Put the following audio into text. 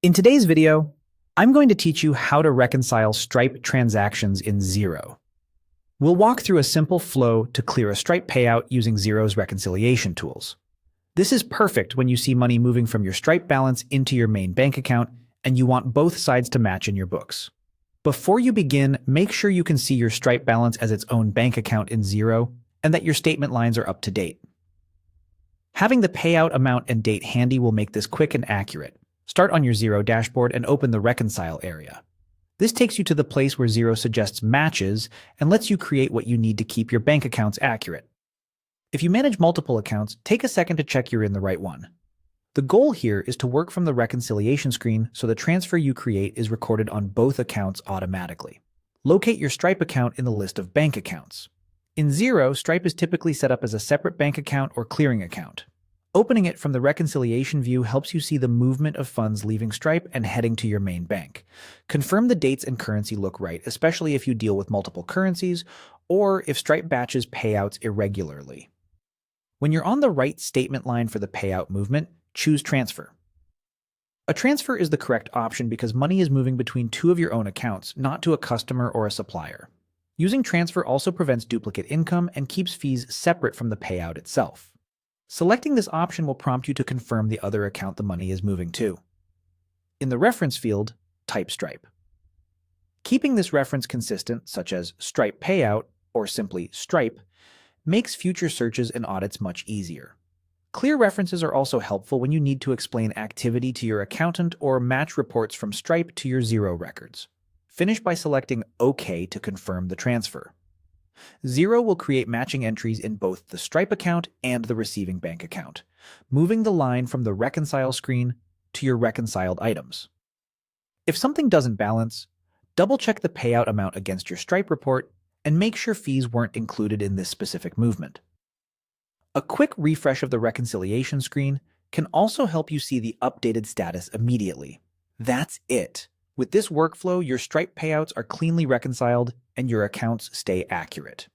In today's video, I'm going to teach you how to reconcile Stripe transactions in Xero. We'll walk through a simple flow to clear a Stripe payout using Xero's reconciliation tools. This is perfect when you see money moving from your Stripe balance into your main bank account and you want both sides to match in your books. Before you begin, make sure you can see your Stripe balance as its own bank account in Xero and that your statement lines are up to date. Having the payout amount and date handy will make this quick and accurate. Start on your Xero dashboard and open the Reconcile area. This takes you to the place where Xero suggests matches and lets you create what you need to keep your bank accounts accurate. If you manage multiple accounts, take a second to check you're in the right one. The goal here is to work from the reconciliation screen so the transfer you create is recorded on both accounts automatically. Locate your Stripe account in the list of bank accounts. In Xero, Stripe is typically set up as a separate bank account or clearing account. Opening it from the reconciliation view helps you see the movement of funds leaving Stripe and heading to your main bank. Confirm the dates and currency look right, especially if you deal with multiple currencies or if Stripe batches payouts irregularly. When you're on the right statement line for the payout movement, choose Transfer. A transfer is the correct option because money is moving between two of your own accounts, not to a customer or a supplier. Using Transfer also prevents duplicate income and keeps fees separate from the payout itself. Selecting this option will prompt you to confirm the other account the money is moving to. In the reference field, type Stripe. Keeping this reference consistent, such as Stripe Payout or simply Stripe, makes future searches and audits much easier. Clear references are also helpful when you need to explain activity to your accountant or match reports from Stripe to your Xero records. Finish by selecting OK to confirm the transfer. Xero will create matching entries in both the Stripe account and the receiving bank account, moving the line from the Reconcile screen to your reconciled items. If something doesn't balance, double-check the payout amount against your Stripe report and make sure fees weren't included in this specific movement. A quick refresh of the reconciliation screen can also help you see the updated status immediately. That's it. With this workflow, your Stripe payouts are cleanly reconciled and your accounts stay accurate.